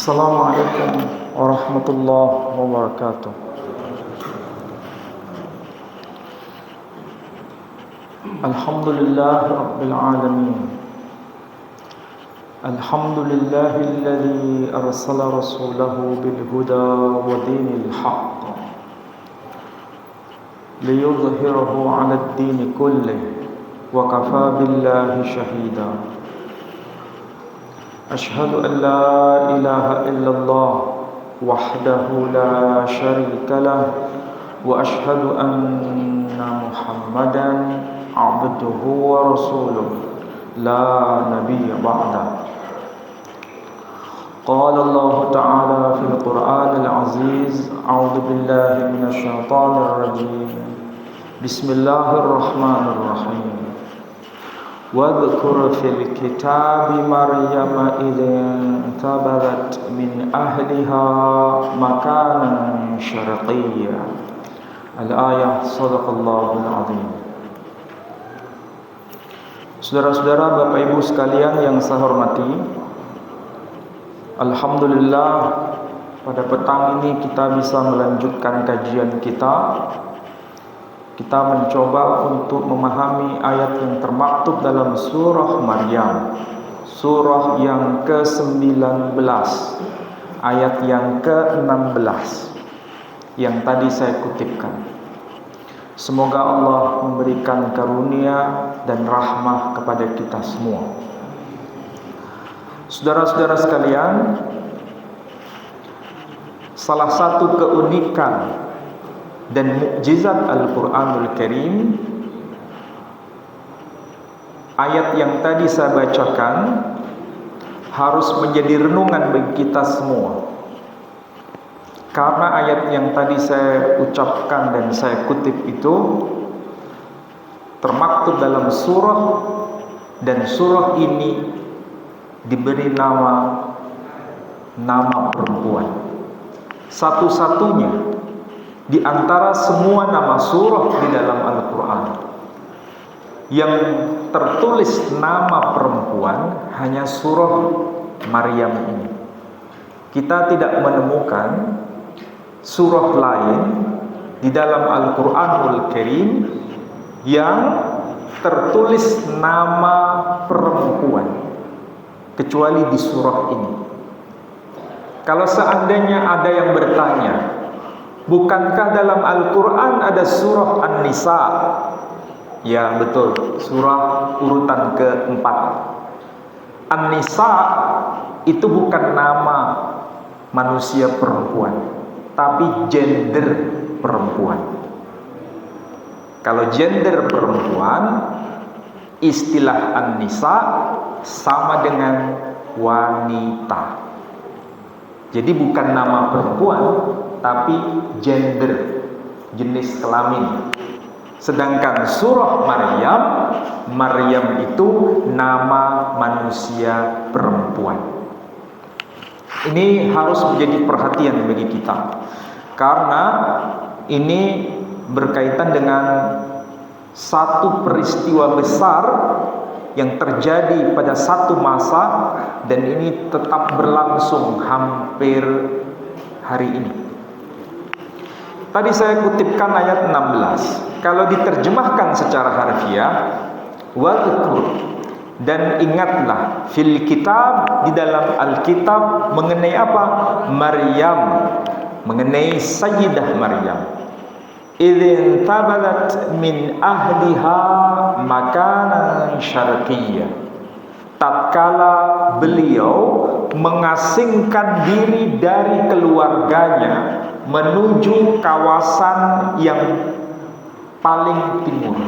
Assalamualaikum warahmatullahi wabarakatuh. Alhamdulillah rabbil alamin. Alhamdulillahilladzi arsala rasulahu bil huda wa dinil haqq liyudhhirahu 'alad dini kullih wa kafaa billahi shahida. Ashhadu an la ilaha illallah wahdahu la syarika lah wa ashhadu anna Muhammadan abduhu wa rasuluh la nabiyya ba'da. Qala Allah ta'ala fil Qur'anil aziz, a'udzu billahi minasy syaithanir rajim. Bismillahirrahmanirrahim. Wadhkur fil kitabi Maryam idh tabarat min ahliha makanan syarqiyya. Al-ayah, sadaqallahul azim. Saudara-saudara, Bapak Ibu sekalian yang saya hormati, alhamdulillah pada petang ini kita bisa melanjutkan kajian kita. Kita mencoba untuk memahami ayat yang termaktub dalam surah Maryam, surah yang ke-19, ayat yang ke-16 yang tadi saya kutipkan. Semoga Allah memberikan karunia dan rahmah kepada kita semua. Saudara-saudara sekalian, salah satu keunikan dan mukjizat Al-Quranul Karim, ayat yang tadi saya bacakan harus menjadi renungan bagi kita semua. Karena ayat yang tadi saya ucapkan dan saya kutip itu termaktub dalam surah, dan surah ini diberi nama perempuan. Satu-satunya di antara semua nama surah di dalam Al-Quran yang tertulis nama perempuan hanya surah Maryam ini. Kita tidak menemukan surah lain di dalam Al-Quranul Karim yang tertulis nama perempuan kecuali di surah ini. Kalau seandainya ada yang bertanya, bukankah dalam Al-Quran ada surah An-Nisa? Ya betul, surah urutan keempat. An-Nisa itu bukan nama manusia perempuan, tapi gender perempuan. Kalau gender perempuan, istilah An-Nisa sama dengan wanita. Jadi bukan nama perempuan, tapi gender, jenis kelamin. Sedangkan surah Maryam itu nama manusia perempuan. Ini harus menjadi perhatian bagi kita, karena ini berkaitan dengan satu peristiwa besar yang terjadi pada satu masa, dan ini tetap berlangsung hampir hari ini. Tadi saya kutipkan ayat 16. Kalau diterjemahkan secara harfiah, wadhkur, dan ingatlah, fil kitab, di dalam Alkitab, mengenai apa? Maryam, mengenai Sayyidah Maryam. Idzin tabalat min ahliha makanan syarqiyyah. Tatkala beliau mengasingkan diri dari keluarganya menuju kawasan yang paling timur,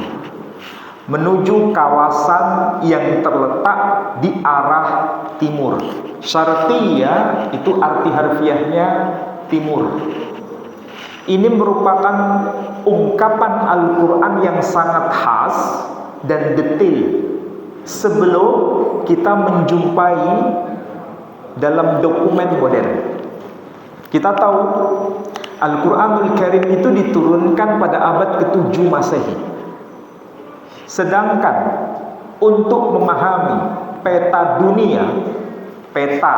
menuju kawasan yang terletak di arah timur. Syarqiyah itu arti harfiahnya timur. Ini merupakan ungkapan Al-Quran yang sangat khas dan detail sebelum kita menjumpai dalam dokumen modern. Kita tahu Al-Quranul Karim itu diturunkan pada abad ke-7 Masehi. Sedangkan untuk memahami peta dunia, peta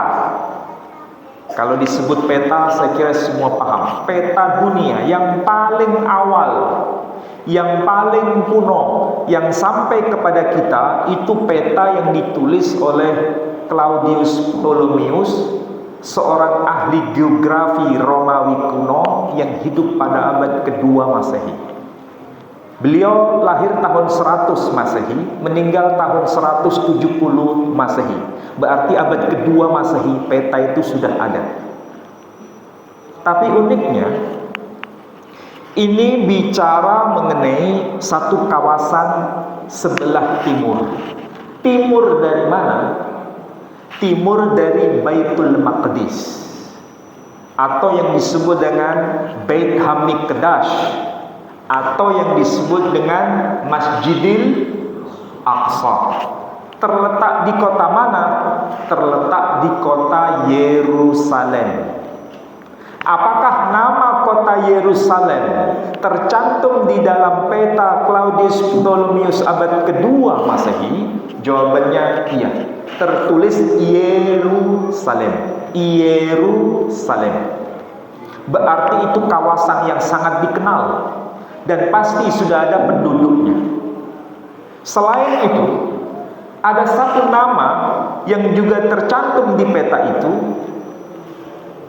Kalau disebut peta, saya kira semua paham. Peta dunia yang paling awal, yang paling kuno, yang sampai kepada kita, itu peta yang ditulis oleh Claudius Ptolemaeus, seorang ahli geografi Romawi kuno yang hidup pada abad kedua Masehi. Beliau lahir tahun 100 Masehi, meninggal tahun 170 Masehi. Berarti abad kedua Masehi peta itu sudah ada. Tapi uniknya, ini bicara mengenai satu kawasan sebelah timur. Timur dari mana? Timur dari Baitul Maqdis, atau yang disebut dengan Bait Hamikdash, atau yang disebut dengan Masjidil Aqsa. Terletak di kota mana? Terletak di kota Yerusalem. Apakah nama kota Yerusalem tercantum di dalam peta Claudius Ptolemaeus abad kedua Masehi? Jawabannya iya. Tertulis Yerusalem. Yerusalem. Berarti itu kawasan yang sangat dikenal dan pasti sudah ada penduduknya. Selain itu, ada satu nama yang juga tercantum di peta itu.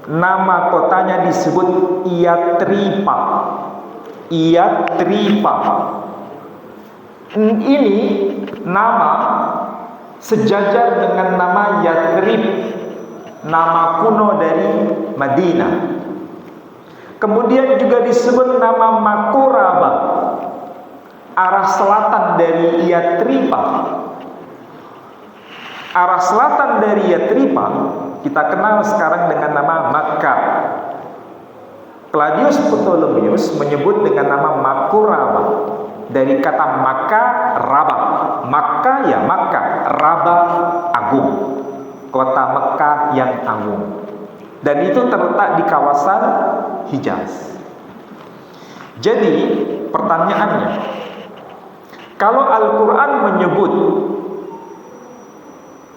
Nama kotanya disebut Yathriba. Yathriba. Ini nama sejajar dengan nama Yathrib, nama kuno dari Madinah. Kemudian juga disebut nama Makuraba, arah selatan dari Yathriba. Arah selatan dari Yathriba kita kenal sekarang dengan nama Makkah. Claudius Ptolemaeus menyebut dengan nama Makuraba, dari kata Makkah, Rabah. Makkah ya Makkah, Rabah agung, kota Mekah yang agung. Dan itu terletak di kawasan Hijaz. Jadi pertanyaannya, kalau Al-Quran menyebut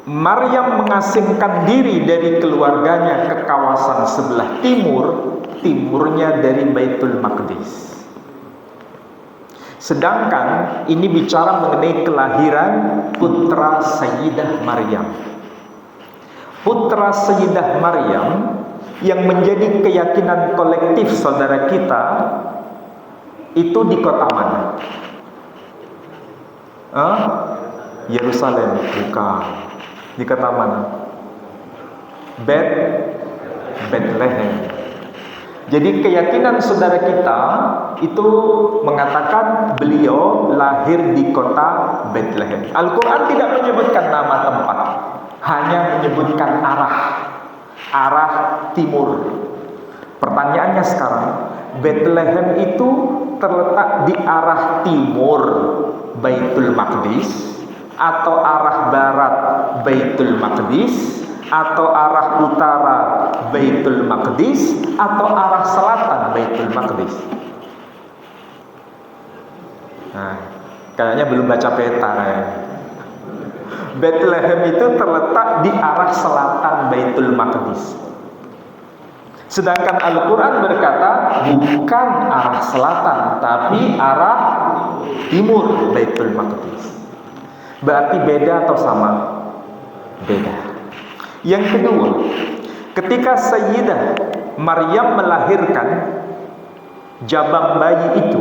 Maryam mengasingkan diri dari keluarganya ke kawasan sebelah timur, timurnya dari Baitul Maqdis. Sedangkan ini bicara mengenai kelahiran putra Sayyidah Maryam. Putra Sayyidah Maryam yang menjadi keyakinan kolektif saudara kita itu di kota mana? Yerusalem, bukan. Di kota mana? Bethlehem. Jadi keyakinan saudara kita itu mengatakan beliau lahir di kota Bethlehem. Al-Quran tidak menyebutkan nama tempat, hanya menyebutkan arah timur. Pertanyaannya sekarang, Bethlehem itu terletak di arah timur Baitul Maqdis, atau arah barat Baitul Maqdis, atau arah utara Baitul Maqdis, atau arah selatan Baitul Maqdis? Nah, kayaknya belum baca peta ya. Bethlehem itu terletak di arah selatan Baitul Maqdis. Sedangkan Al-Quran berkata bukan arah selatan, tapi arah timur Baitul Maqdis. Berarti beda atau sama? Beda. Yang kedua, ketika Sayyidah Maryam melahirkan jabang bayi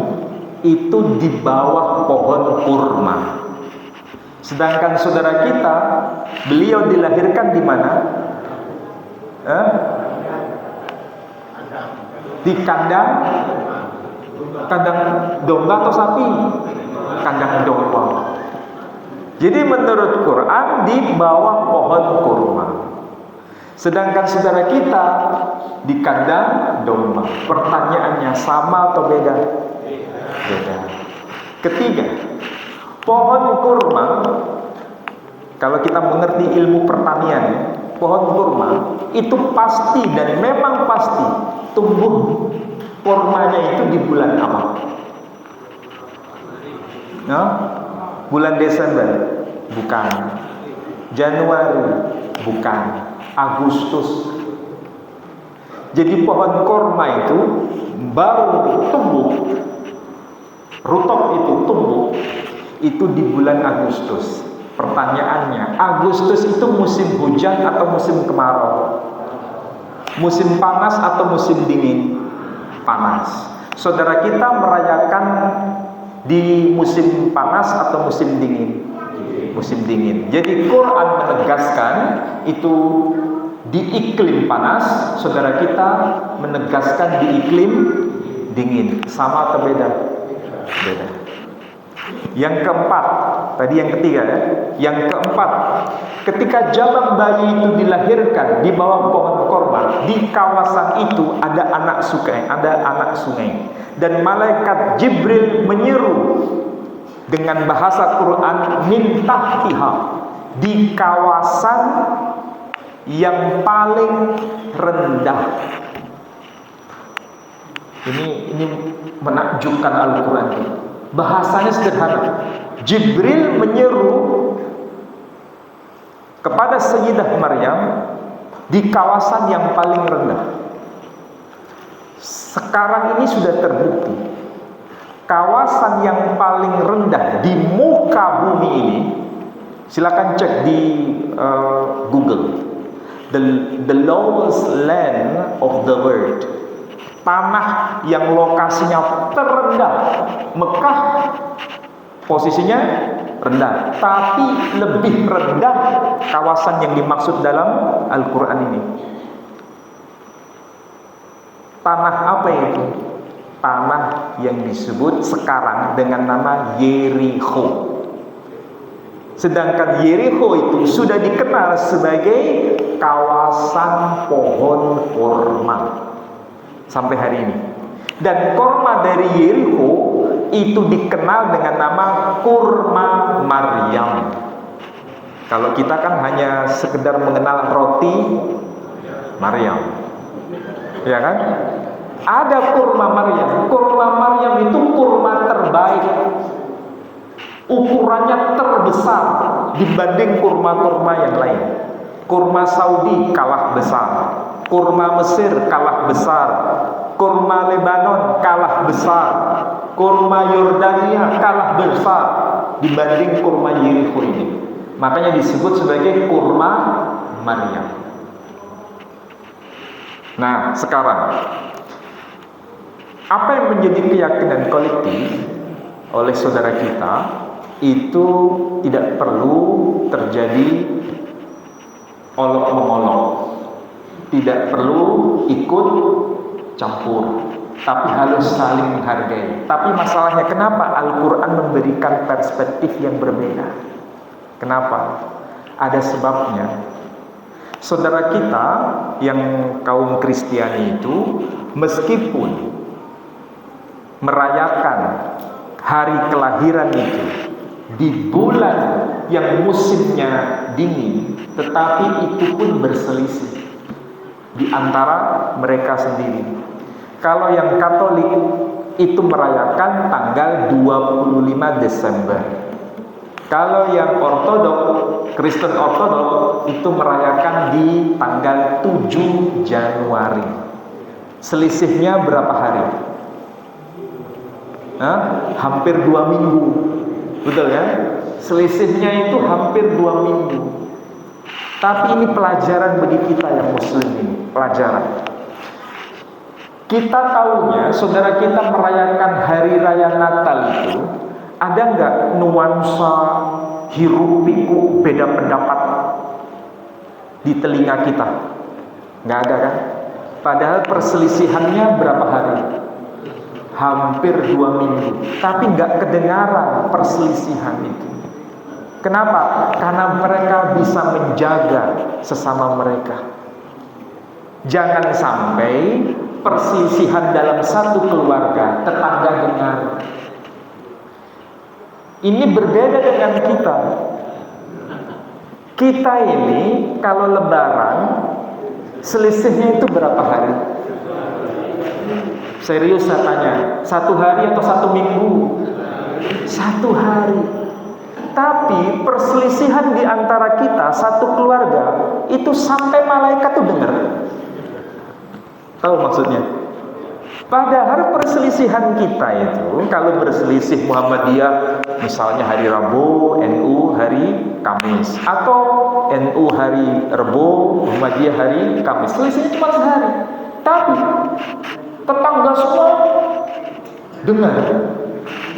itu di bawah pohon kurma. Sedangkan saudara kita, beliau dilahirkan di mana? Di kandang domba atau sapi? Kandang domba. Jadi menurut Quran di bawah pohon kurma. Sedangkan saudara kita di kandang domba. Pertanyaannya sama atau beda? Beda. Ketiga, pohon kurma, kalau kita mengerti ilmu pertanian, pohon kurma itu pasti dan memang pasti tumbuh kurmanya itu di bulan apa? Bulan Desember? Bukan. Januari? Bukan. Agustus? Jadi pohon korma itu baru tumbuh, rutop itu tumbuh, itu di bulan Agustus. Pertanyaannya, Agustus itu musim hujan atau musim kemarau? Musim panas atau musim dingin? Panas. Saudara kita merayakan di musim panas atau musim dingin? Musim dingin. Jadi Quran menegaskan itu di iklim panas, saudara kita menegaskan di iklim dingin. Sama atau beda? Beda. Yang keempat, tadi yang ketiga ya. Yang keempat, ketika jalan bayi itu dilahirkan di bawah pohon korma, di kawasan itu ada anak sungai, dan malaikat Jibril menyeru dengan bahasa Quran min tahtiha, di kawasan yang paling rendah. Ini menakjubkan Al-Quran ini. Bahasanya sederhana. Jibril menyeru kepada Sayyidah Maryam di kawasan yang paling rendah. Sekarang ini sudah terbukti, kawasan yang paling rendah di muka bumi ini, silakan cek di Google, the lowest land of the world, tanah yang lokasinya terendah. Mekah posisinya rendah, tapi lebih rendah kawasan yang dimaksud dalam Al-Quran ini. Tanah apa itu? Tanah yang disebut sekarang dengan nama Yerikho. Sedangkan Yerikho itu sudah dikenal sebagai kawasan pohon korma sampai hari ini. Dan korma dari Yerikho itu dikenal dengan nama kurma Maryam. Kalau kita kan hanya sekedar mengenal roti Maryam, ya kan? Ada kurma Maryam. Kurma Maryam itu kurma terbaik, ukurannya terbesar dibanding kurma-kurma yang lain. Kurma Saudi kalah besar, kurma Mesir kalah besar, kurma Lebanon kalah besar, kurma Yordania kalah besar dibanding kurma Yerikho ini. Makanya disebut sebagai kurma Maryam. Nah, sekarang apa yang menjadi keyakinan kolektif oleh saudara kita itu tidak perlu terjadi olok-mengolok, tidak perlu ikut campur, tapi harus saling menghargai. Tapi masalahnya, kenapa Al-Quran memberikan perspektif yang berbeda? Kenapa? Ada sebabnya. Saudara kita yang kaum Kristiani itu, meskipun merayakan hari kelahiran itu di bulan yang musimnya dingin, tetapi itu pun berselisih di antara mereka sendiri. Kalau yang Katolik itu merayakan tanggal 25 Desember. Kalau yang Ortodok, Kristen Ortodok itu merayakan di tanggal 7 Januari. Selisihnya berapa hari? Hampir 2 minggu. Betul ya? Selisihnya itu hampir 2 minggu. Tapi ini pelajaran bagi kita yang muslim ini, pelajaran. Kita tahunya, saudara kita merayakan hari raya Natal itu, ada nggak nuansa hiruk pikuk beda pendapat di telinga kita? Nggak ada kan? Padahal perselisihannya berapa hari? Hampir 2 minggu. Tapi nggak kedengaran perselisihan itu. Kenapa? Karena mereka bisa menjaga sesama mereka. Jangan sampai perselisihan dalam satu keluarga tetangga dengar. Ini berbeda dengan kita. Kita ini kalau lebaran selisihnya itu berapa hari? Serius saya tanya, 1 hari atau 1 minggu? 1 hari. Tapi perselisihan di antara kita satu keluarga itu sampai malaikat tuh dengar. Tahu maksudnya? Padahal perselisihan kita itu, kalau berselisih Muhammadiyah misalnya hari Rabu, NU hari Kamis, atau NU hari Rabu, Muhammadiyah hari Kamis, selisihnya cuma sehari. Tapi tetangga semua dengar.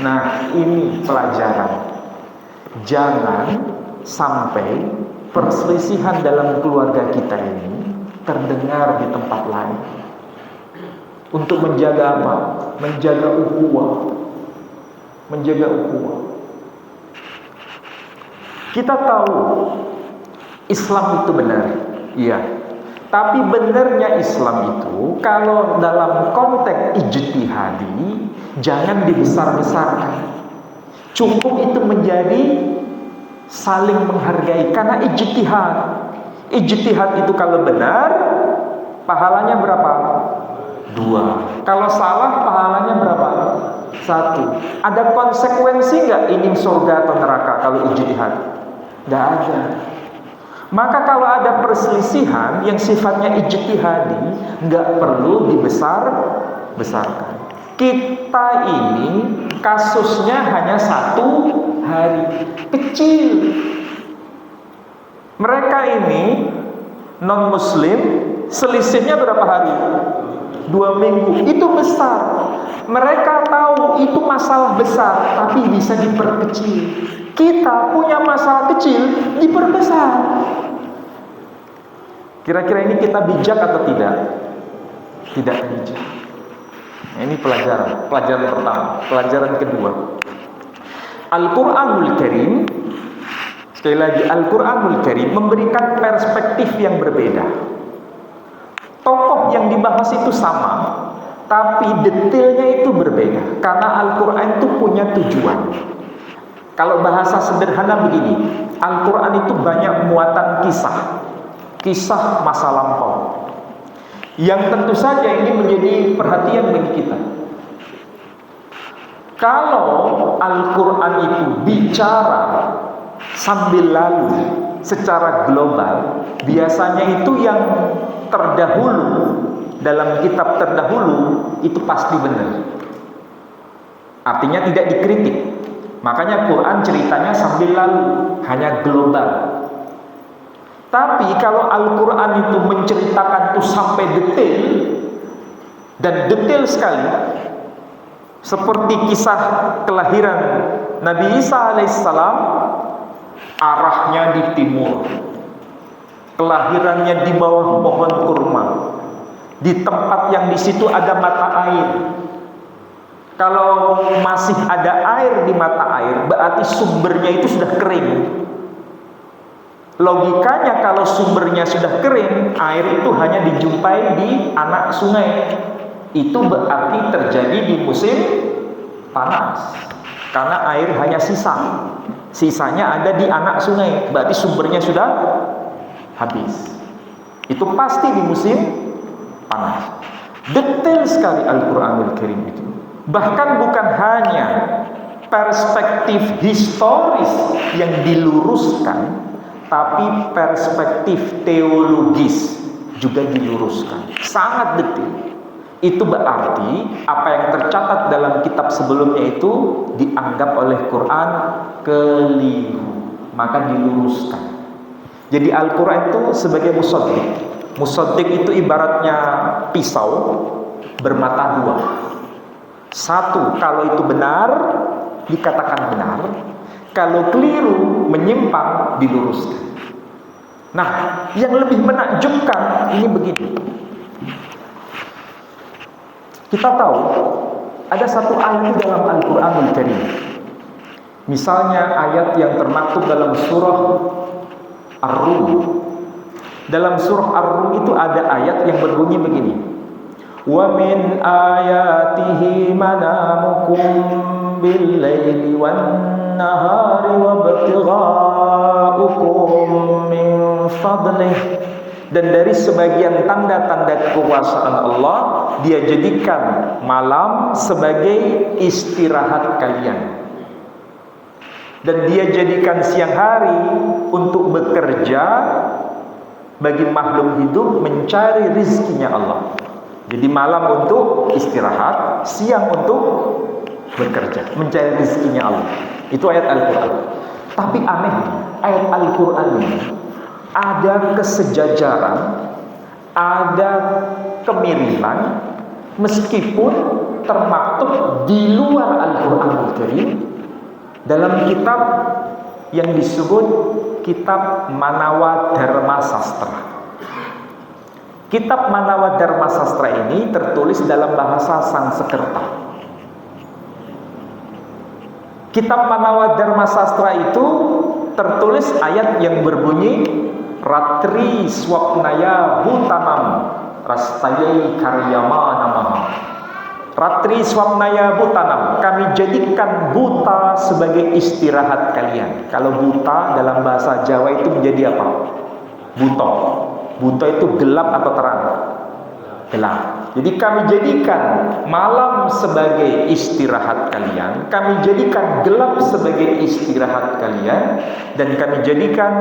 Nah, ini pelajaran. Jangan sampai perselisihan dalam keluarga kita ini terdengar di tempat lain. Untuk menjaga apa? Menjaga ukhuwah. Menjaga ukhuwah. Kita tahu Islam itu benar, iya. Tapi benarnya Islam itu kalau dalam konteks ijtihadi jangan dibesar-besarkan. Cukup itu menjadi saling menghargai karena ijtihad. Ijtihad itu kalau benar pahalanya berapa? 2. Kalau salah pahalanya berapa? 1. Ada konsekuensi nggak ini surga atau neraka kalau ijtihad? Nggak ada. Maka kalau ada perselisihan yang sifatnya ijtihadi, nggak perlu dibesar-besarkan. Kita ini kasusnya hanya 1 hari, kecil. Mereka ini non muslim selisihnya berapa hari? 2 minggu. Itu besar. Mereka tahu itu masalah besar, tapi bisa diperkecil. Kita punya masalah kecil, diperbesar. Kira-kira ini kita bijak atau tidak? Tidak bijak. Nah, ini pelajaran pertama. Pelajaran kedua, Al-Quranul Karim. Sekali lagi, Al-Quranul Karim memberikan perspektif yang berbeda. Tokoh yang dibahas itu sama, tapi detailnya itu berbeda. Karena Al-Quran itu punya tujuan. Kalau bahasa sederhana begini, Al-Quran itu banyak muatan kisah masa lampau, yang tentu saja ini menjadi perhatian bagi kita. Kalau Al-Quran itu bicara sambil lalu secara global, biasanya itu yang terdahulu dalam kitab terdahulu itu pasti benar. Artinya tidak dikritik. Makanya Quran ceritanya sambil lalu, hanya global. Tapi kalau Al-Quran itu menceritakan itu sampai detail, dan detail sekali, seperti kisah kelahiran Nabi Isa alaihissalam, arahnya di timur, kelahirannya di bawah pohon kurma, di tempat yang di situ ada mata air. Kalau masih ada air di mata air, berarti sumbernya itu sudah kering. Logikanya kalau sumbernya sudah kering, air itu hanya dijumpai di anak sungai. Itu berarti terjadi di musim panas, karena air hanya sisanya ada di anak sungai, berarti sumbernya sudah habis. Itu pasti di musim panas. Detail sekali Al-Quranul Karim itu. Bahkan bukan hanya perspektif historis yang diluruskan, tapi perspektif teologis juga diluruskan. Sangat detail. Itu berarti apa yang tercatat dalam kitab sebelumnya itu dianggap oleh Quran keliru, maka diluruskan. Jadi Al-Quran itu sebagai musaddiq. Musaddiq itu ibaratnya pisau bermata 2. Satu, kalau itu benar dikatakan benar, kalau keliru menyimpang diluruskan. Nah, yang lebih menakjubkan ini begini. Kita tahu ada satu ayat dalam Al-Quranul Karim. Misalnya ayat yang termaktub dalam surah Ar-Rum. Dalam surah Ar-Rum itu ada ayat yang berbunyi begini. Wa min ayatihi manamukum bil-laili wan-nahari wabtigha'ukum min fadlih. Dan dari sebagian tanda-tanda kekuasaan Allah, Dia jadikan malam sebagai istirahat kalian, dan Dia jadikan siang hari untuk bekerja bagi makhluk hidup mencari rizkinya Allah. Jadi malam untuk istirahat, siang untuk bekerja, mencari rezekinya Allah. Itu ayat Al-Quran. Tapi aneh, ayat Al-Quran ini ada kesejajaran, ada kemiripan, meskipun termaktub di luar Al-Quranul Karim dalam kitab yang disebut kitab Manawa Dharma Sastra. Kitab Manawa Dharma Sastra ini tertulis dalam bahasa Sanskerta. Kitab Manawa Dharma Sastra itu tertulis ayat yang berbunyi Ratri Swapnaya Bhutanam Rastayai Karyama Namaha. Ratri Swapnaya Bhutanam, kami jadikan buta sebagai istirahat kalian. Kalau buta dalam bahasa Jawa itu menjadi apa? Buta. Buta itu gelap atau terang? Gelap. Jadi kami jadikan malam sebagai istirahat kalian, kami jadikan gelap sebagai istirahat kalian, dan kami jadikan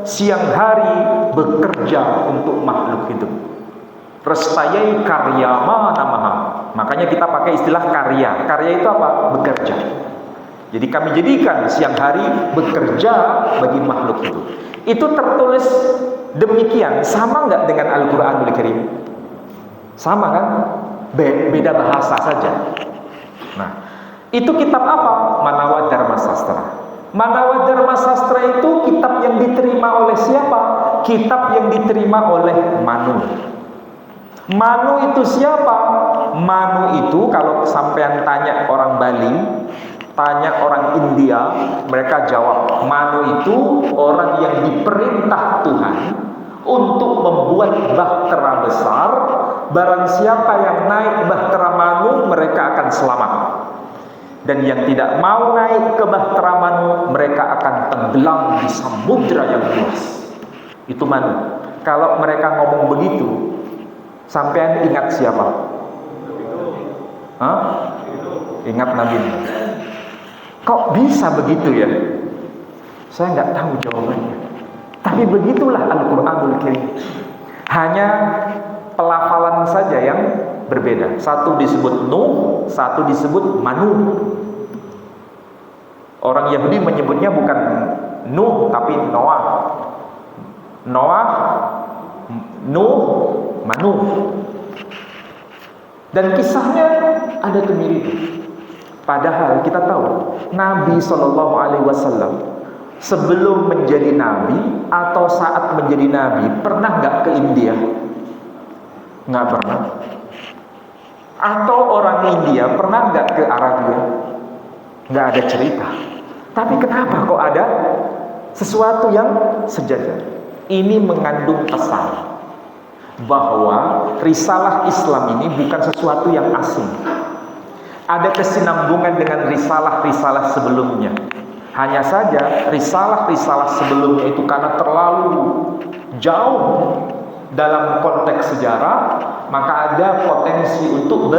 siang hari bekerja untuk makhluk hidup. Restayai karyama namaha. Makanya kita pakai istilah karya. Karya itu apa? Bekerja. Jadi kami jadikan siang hari bekerja bagi makhluk hidup. Itu tertulis demikian, sama nggak dengan Al-Quranul Karim? Sama kan? Beda bahasa saja. Nah, itu kitab apa? Manawa Dharma Sastra. Manawa Dharma Sastra itu kitab yang diterima oleh siapa? Kitab yang diterima oleh Manu. Manu itu siapa? Manu itu kalau sampean tanya orang Bali, tanya orang India, mereka jawab, Manu itu orang yang diperintah Tuhan untuk membuat bahtera besar. Barang siapa yang naik bahtera Manu, mereka akan selamat. Dan yang tidak mau naik ke bahtera Manu, mereka akan tenggelam di samudra yang luas. Itu Manu. Kalau mereka ngomong begitu, sampean ingat siapa? Hah? Ingat Nabi. Kok bisa begitu ya? Saya nggak tahu jawabannya. Tapi begitulah Al-Quranul Karim. Hanya pelafalan saja yang berbeda. Satu disebut Nuh, satu disebut Manu. Orang Yahudi menyebutnya bukan Nuh tapi Noah. Noah, Nuh, Manu. Dan kisahnya ada kemiripan. Padahal kita tahu Nabi SAW sebelum menjadi Nabi atau saat menjadi Nabi pernah nggak ke India? Nggak pernah. Atau orang India pernah nggak ke Arabia? Nggak ada cerita. Tapi kenapa kok ada sesuatu yang sejajar? Ini mengandung pesan bahwa risalah Islam ini bukan sesuatu yang asing. Ada kesinambungan dengan risalah-risalah sebelumnya. Hanya saja risalah-risalah sebelumnya itu karena terlalu jauh dalam konteks sejarah, maka ada potensi untuk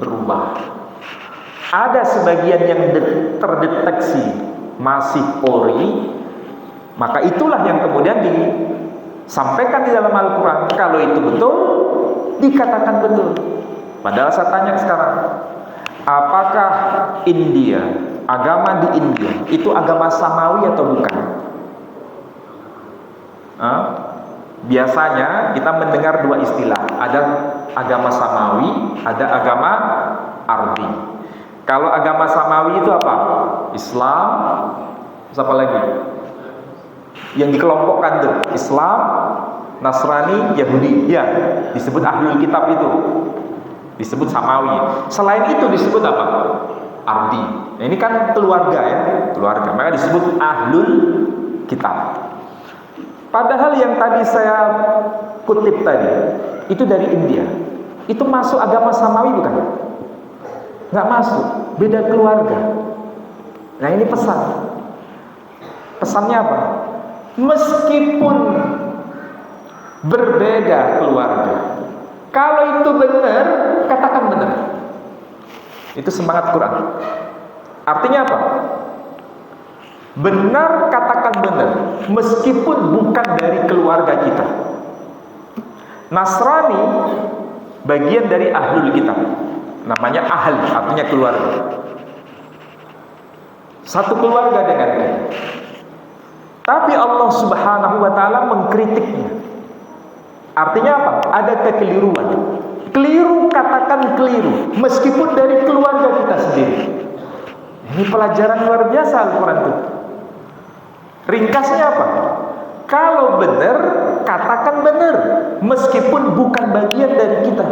berubah. Ada sebagian yang terdeteksi masih ori, maka itulah yang kemudian disampaikan di dalam Al-Quran. Kalau itu betul, dikatakan betul. Padahal saya tanya sekarang, apakah India, agama di India itu agama samawi atau bukan? Biasanya kita mendengar dua istilah, ada agama samawi, ada agama ardi. Kalau agama samawi itu apa? Islam, siapa lagi? Yang dikelompokkan tuh Islam, Nasrani, Yahudi. Ya, disebut ahlul kitab itu. Disebut samawi. Selain itu disebut apa? Ardi. Nah, ini kan keluarga ya, keluarga. Maka disebut ahlul kitab. Padahal yang tadi saya kutip tadi itu dari India. Itu masuk agama samawi bukan? Nggak masuk, beda keluarga. Nah ini pesan. Pesannya apa? Meskipun berbeda keluarga, kalau itu benar, katakan benar. Itu semangat Quran. Artinya apa? Benar, katakan benar, meskipun bukan dari keluarga kita. Nasrani bagian dari ahlul kitab. Namanya ahl, artinya keluarga. Satu keluarga dengan kita. Tapi Allah Subhanahu wa taala mengkritiknya. Artinya apa? Ada kekeliruan. Keliru, katakan keliru, meskipun dari keluarga kita sendiri. Ini pelajaran luar biasa Al-Quran itu. Ringkasnya apa? Kalau benar, katakan benar, meskipun bukan bagian dari kita.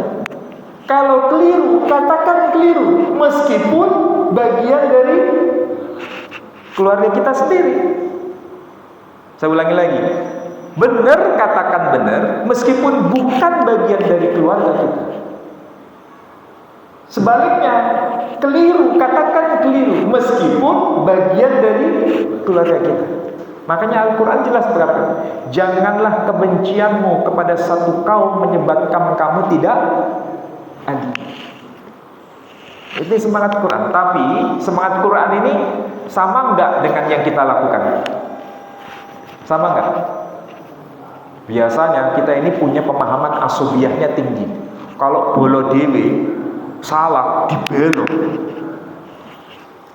Kalau keliru, katakan keliru, meskipun bagian dari keluarga kita sendiri. Saya ulangi lagi. Benar, katakan benar, meskipun bukan bagian dari keluarga kita. Sebaliknya, keliru, katakan keliru, meskipun bagian dari keluarga kita. Makanya Al-Quran jelas berkata, janganlah kebencianmu kepada satu kaum menyebabkan kamu tidak adil. Ini semangat Quran. Tapi semangat Quran ini sama enggak dengan yang kita lakukan? Sama enggak? Biasanya kita ini punya pemahaman asubiahnya tinggi. Kalau bolo dewe salah dibelo,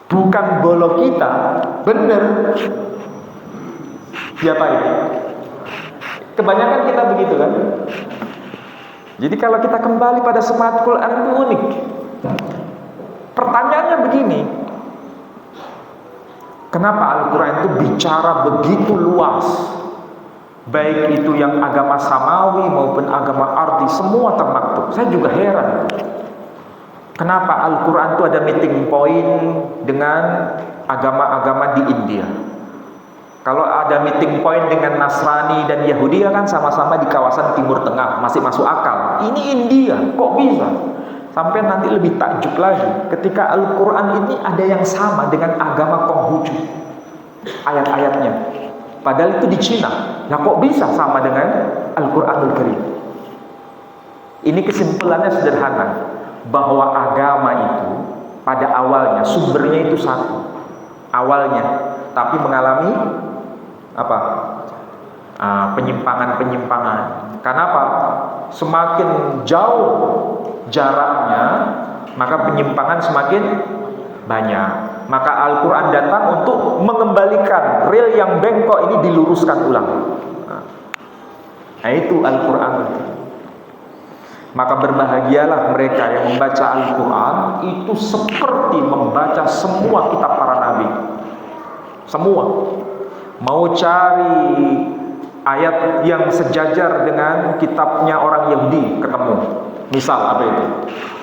bukan bolo kita bener, diapain? Kebanyakan kita begitu kan. Jadi kalau kita kembali pada semangat Quran itu unik. Pertanyaannya begini, kenapa Al-Quran itu bicara begitu luas? Baik itu yang agama samawi maupun agama ardi, semua termaktub. Saya juga heran. Kenapa Al-Quran itu ada meeting point dengan agama-agama di India? Kalau ada meeting point dengan Nasrani dan Yahudi kan sama-sama di kawasan Timur Tengah, masih masuk akal. Ini India, kok bisa? Sampai nanti lebih takjub lagi ketika Al-Quran ini ada yang sama dengan agama Konghucu, ayat-ayatnya. Padahal itu di Cina. Nah kok bisa sama dengan Al-Quranul Karim? Ini kesimpulannya sederhana, bahwa agama itu pada awalnya sumbernya itu satu, awalnya, tapi mengalami apa? Penyimpangan-penyimpangan. Kenapa? Semakin jauh jaraknya, maka penyimpangan semakin banyak. Maka Al-Quran datang untuk mengembalikan rel yang bengkok ini, diluruskan ulang. Nah itu Al-Quran. Maka berbahagialah mereka yang membaca Al-Quran itu seperti membaca semua kitab para nabi. Semua. Mau cari ayat yang sejajar dengan kitabnya orang Yahudi, ketemu. Misal apa itu?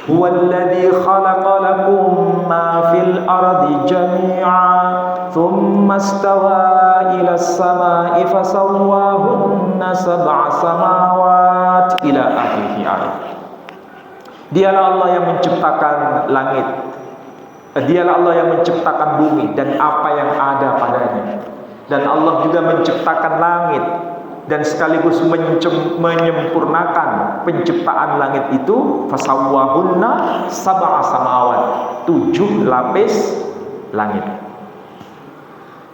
Huwallazi khalaqa lakum ma fil ardi jami'a thumma istawa ila as-sama'i fasawwahunna sab'a samawat ila akhir ayat. Dialah Allah yang menciptakan langit. Dialah Allah yang menciptakan bumi dan apa yang ada padanya. Dan Allah juga menciptakan langit dan sekaligus menyempurnakan penciptaan langit itu, fasawwahunna sab'a samawat, 7 lapis langit.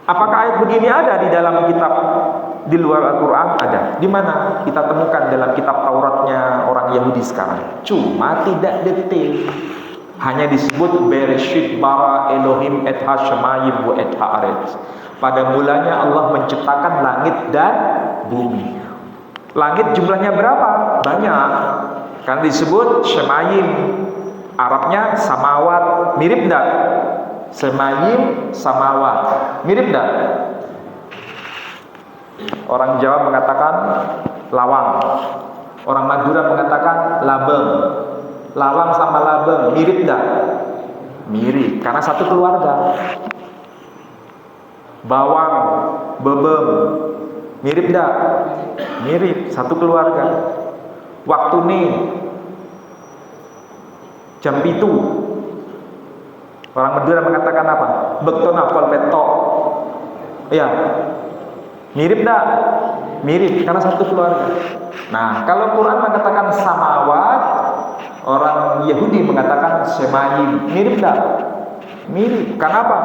Apakah ayat begini ada di dalam kitab di luar Al-Quran? Ada. Di mana kita temukan? Dalam kitab Tauratnya orang Yahudi sekarang. Cuma tidak detail. Hanya disebut Bereshit bara Elohim et ha-shamayim wa et ha'aretz. Pada mulanya Allah menciptakan langit dan bumi. Langit jumlahnya berapa? Banyak. Kan disebut Shemayim. Arabnya samawat. Mirip enggak? Shemayim, samawat. Mirip enggak? Orang Jawa mengatakan lawang. Orang Madura mengatakan labeng. Lawang sama labeng mirip enggak? Mirip, karena satu keluarga. Bawang, bebem, mirip enggak? Mirip, satu keluarga. Waktu nih jam itu. Orang Madura mengatakan apa? Bektona pol petok. Iya. Mirip enggak? Mirip, karena satu keluarga. Nah, kalau Quran mengatakan samawat, orang Yahudi mengatakan Shemayim. Mirip enggak? Mirip. Kenapa?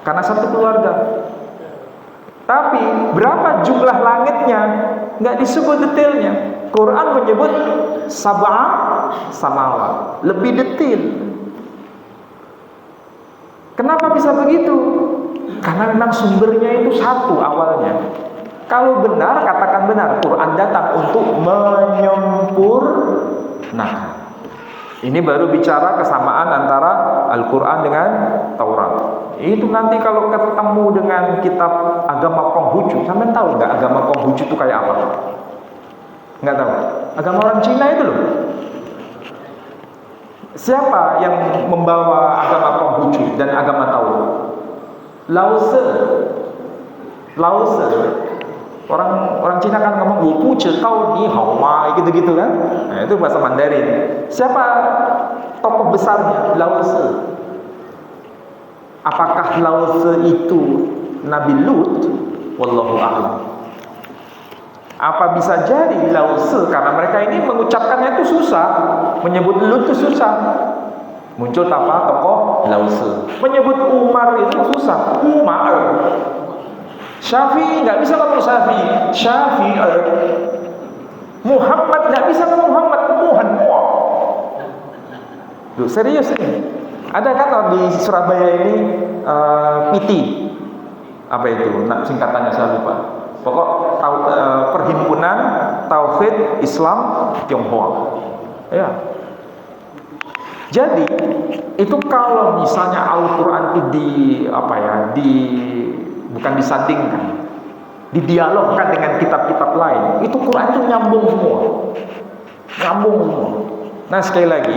Karena satu keluarga. Tapi berapa jumlah langitnya? Nggak disebut detailnya. Quran menyebut sab'a samawat, lebih detail. Kenapa bisa begitu? Karena memang sumbernya itu satu awalnya. Kalau benar, katakan benar, Quran datang untuk menyempurnakan. Ini baru bicara kesamaan antara Al-Quran dengan Taurat. Itu nanti kalau ketemu dengan kitab agama Konghucu, sampean tahu nggak agama Konghucu itu kayak apa? Nggak tahu. Agama orang Cina itu loh. Siapa yang membawa agama Konghucu dan agama Tao? Lao Tse. Lao Tse. Orang Cina kan ngomong "wo bu zhi dao ni hao ma" gitu-gitu kan. Nah, itu bahasa Mandarin. Siapa tokoh besarnya? Lao Tse. Apakah Lao Tse itu Nabi Lut? Wallahu a'lam. Apa bisa jadi Lao Tse, karena mereka ini mengucapkannya itu susah, menyebut Lut itu susah. Muncul apa? Tokoh Lao Tse. Menyebut Umar itu susah. Umar. Syafi'i nggak bisa ngomong Syafi'i. Muhammad nggak bisa ngomong Muhammad. Loh, serius nih. Ada kan di Surabaya ini PT. Apa itu? Nah, singkatannya saya lupa. Pokok Perhimpunan Tauhid Islam Tionghoa. Ya. Jadi itu kalau misalnya Al-Quran itu bukan disandingkan, didialogkan dengan kitab-kitab lain, itu Quran itu nyambung semua. Nah, sekali lagi,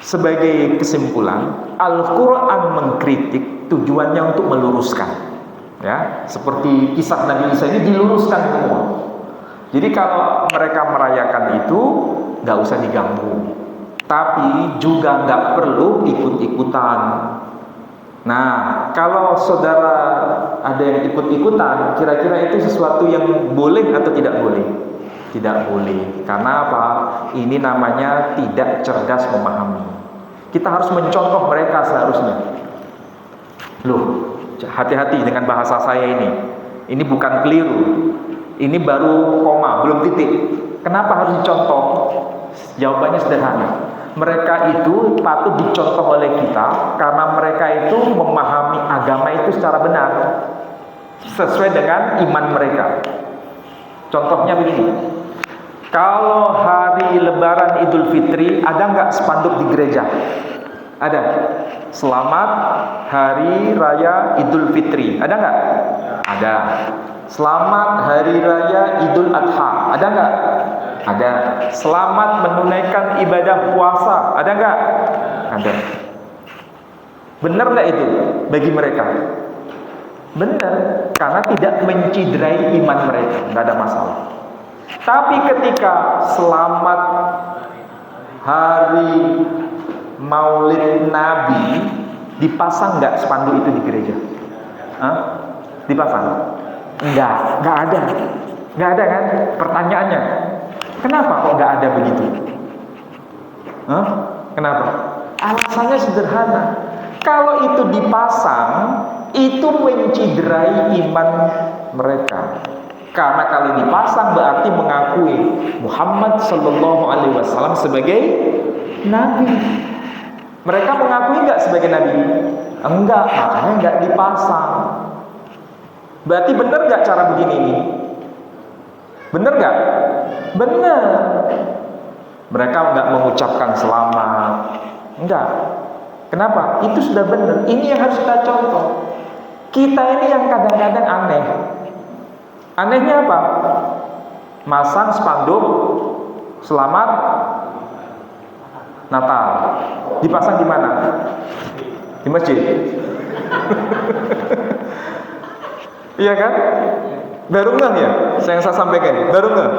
sebagai kesimpulan, Al-Quran mengkritik tujuannya untuk meluruskan. Ya, seperti kisah Nabi Isa ini diluruskan semua. Jadi kalau mereka merayakan itu, nggak usah diganggu. Tapi juga nggak perlu ikut-ikutan. Nah, kalau saudara ada yang ikut-ikutan, kira-kira itu sesuatu yang boleh atau tidak boleh? Tidak boleh. Karena apa? Ini namanya tidak cerdas memahami. Kita harus mencontoh mereka seharusnya. Loh, hati-hati dengan bahasa saya ini. Ini bukan keliru. Ini baru koma, belum titik. Kenapa harus dicontoh? Jawabannya sederhana. Mereka itu patut dicontoh oleh kita karena mereka itu memahami agama itu secara benar, sesuai dengan iman mereka. Contohnya begini. Kalau hari Lebaran Idul Fitri, ada nggak spanduk di gereja? Ada. Selamat Hari Raya Idul Fitri. Ada nggak? Ada. Selamat Hari Raya Idul Adha. Ada nggak? Ada. Selamat menunaikan ibadah puasa. Ada nggak? Ada. Benar nggak itu bagi mereka? Benar, karena tidak menciderai iman mereka, nggak ada masalah. Tapi ketika selamat Hari Maulid Nabi, dipasang nggak spanduk itu di gereja? Hah? Dipasang? Nggak ada. Nggak ada kan? Pertanyaannya, kenapa kok nggak ada begitu? Hah? Kenapa? Alasannya sederhana. Kalau itu dipasang, itu menciderai iman mereka. Karena kalau dipasang berarti mengakui Muhammad Sallallahu Alaihi Wasallam sebagai Nabi. Mereka mengakui nggak sebagai Nabi? Enggak, makanya nggak dipasang. Berarti benar nggak cara begini ini? Benar nggak? Benar. Mereka nggak mengucapkan selamat. Enggak. Kenapa? Itu sudah benar. Ini yang harus kita contoh. Kita ini yang kadang-kadang aneh. Anehnya apa? Masang spanduk selamat Natal. Dipasang di mana? Di masjid. Iya kan? Baru nggak ya? Yang saya sampaikan, baru nggak?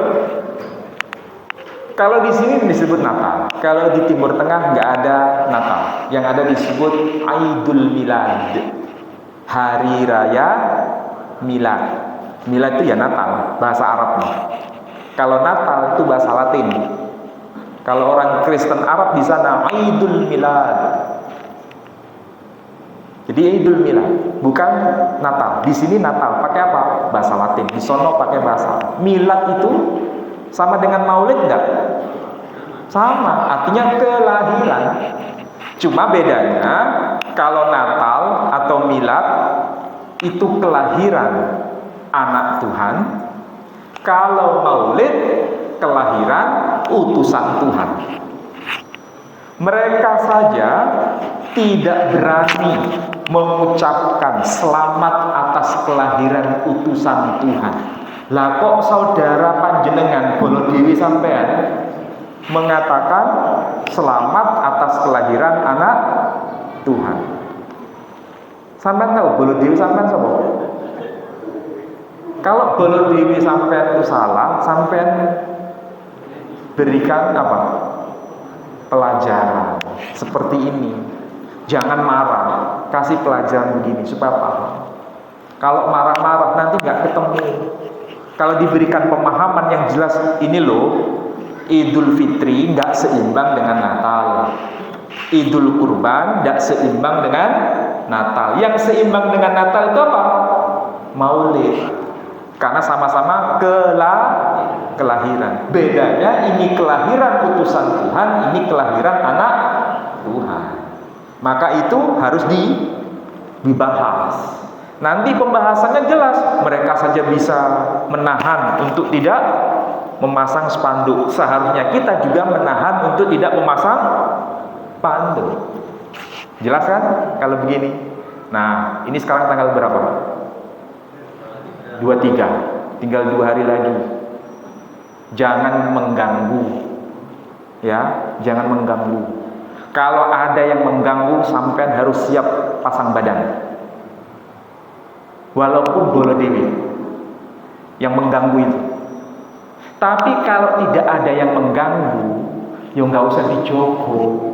Kalau di sini disebut Natal, kalau di Timur Tengah nggak ada Natal. Yang ada disebut Aidul Milad, Hari Raya Milad. Milad itu ya Natal, bahasa Arabnya. Kalau Natal itu bahasa Latin. Kalau orang Kristen Arab di sana Aidul Milad. Jadi Aidul Milad, bukan Natal. Di sini Natal pakai apa? Bahasa Latin. Di sono pakai bahasa Arab. Milad itu Sama dengan maulid enggak? Sama, artinya kelahiran. Cuma bedanya kalau Natal atau Milad itu kelahiran anak Tuhan, kalau Maulid kelahiran utusan Tuhan. Mereka saja tidak berani mengucapkan selamat atas kelahiran utusan Tuhan. Lah kok saudara panjenengan Bolodewi sampean mengatakan selamat atas kelahiran anak Tuhan. Sampean tahu Bolodewi sampean sapa? Kalau Bolodewi sampean itu salah, sampean berikan apa? Pelajaran seperti ini. Jangan marah, kasih pelajaran begini supaya paham. Kalau marah-marah nanti nggak ketemu. Kalau diberikan pemahaman yang jelas, ini loh, Idul Fitri nggak seimbang dengan Natal. Idul Kurban nggak seimbang dengan Natal. Yang seimbang dengan Natal itu apa? Maulid. Karena sama-sama kelahiran. Bedanya ini kelahiran utusan Tuhan, ini kelahiran anak Tuhan. Maka itu harus dibahas. Nanti pembahasannya jelas. Mereka saja bisa menahan untuk tidak memasang spanduk. Seharusnya kita juga menahan untuk tidak memasang spanduk. Jelas kan kalau begini? Nah, ini sekarang tanggal berapa? 23. Tinggal 2 hari lagi. Jangan mengganggu. Ya, jangan mengganggu. Kalau ada yang mengganggu, sampean harus siap pasang badan. Walaupun Bolodewi yang mengganggu itu. Tapi kalau tidak ada yang mengganggu, ya nggak usah dijogo.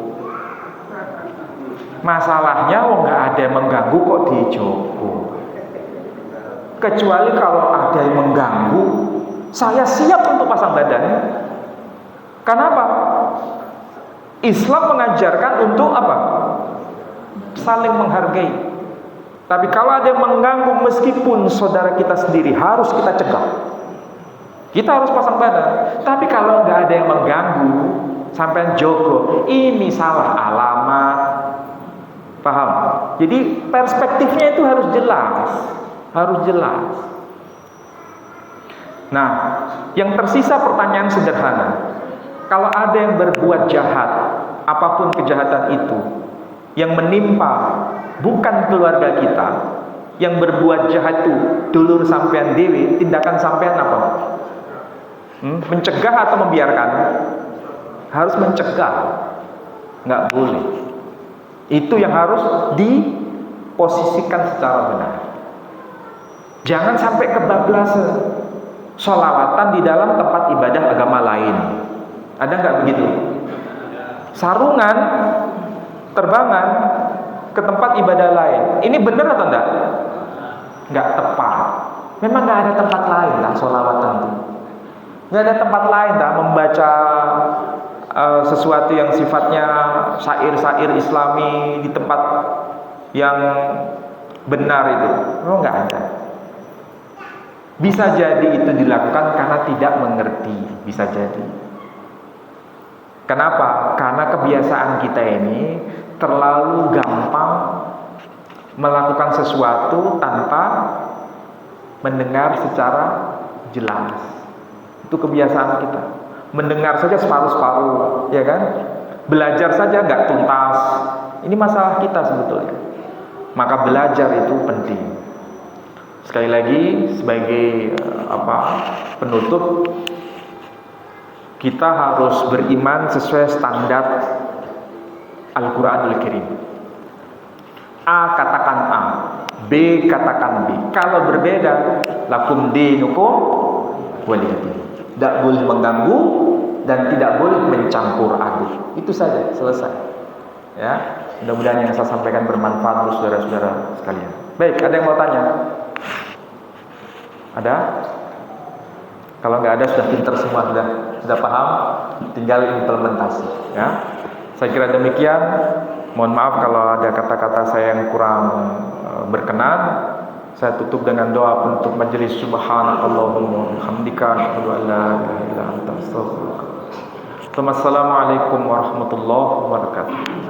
Masalahnya nggak ada yang mengganggu kok dijogo. Kecuali kalau ada yang mengganggu, saya siap untuk pasang badan. Kenapa? Islam mengajarkan untuk apa? Saling menghargai. Tapi kalau ada yang mengganggu, meskipun saudara kita sendiri, harus kita cegah. Kita harus pasang badan. Tapi kalau nggak ada yang mengganggu, sampai jogo, ini salah alamat. Paham? Jadi perspektifnya itu harus jelas. Harus jelas. Nah, yang tersisa pertanyaan sederhana. Kalau ada yang berbuat jahat, apapun kejahatan itu, yang menimpa bukan keluarga kita, yang berbuat jahat itu dulur sampean dewi, tindakan sampean apa? Mencegah atau membiarkan? Harus mencegah. Nggak boleh. Itu yang harus diposisikan secara benar. Jangan sampai kebablasan sholawatan di dalam tempat ibadah agama lain. Ada nggak begitu? Sarungan, terbangan ke tempat ibadah lain. Ini benar atau enggak? Nggak tepat. Memang nggak ada tempat lain lah sholawatan itu. Nggak ada tempat lain lah membaca sesuatu yang sifatnya syair-syair Islami di tempat yang benar itu. Oh, nggak ada. Bisa jadi itu dilakukan karena tidak mengerti. Bisa jadi. Kenapa? Karena kebiasaan kita ini terlalu gampang melakukan sesuatu tanpa mendengar secara jelas. Itu kebiasaan kita. Mendengar saja separuh-separuh, ya kan? Belajar saja nggak tuntas. Ini masalah kita sebetulnya. Maka belajar itu penting. Sekali lagi sebagai penutup, kita harus beriman sesuai standar Al-Quranul Karim. A katakan A, B katakan B. Kalau berbeda, lakum dinukum waliyadin. Tidak boleh mengganggu dan tidak boleh mencampur aduk. Itu saja, selesai. Ya, mudah-mudahan yang saya sampaikan bermanfaat untuk saudara-saudara sekalian. Baik, ada yang mau tanya? Ada? Kalau nggak ada, sudah pintar semua, sudah paham, tinggal implementasi. Ya, saya kira demikian. Mohon maaf kalau ada kata-kata saya yang kurang berkenan. Saya tutup dengan doa penutup majelis. Subhanakallahumma wa bihamdika asyhadu an la ilaha illa anta astaghfiruka. Assalamualaikum warahmatullahi wabarakatuh.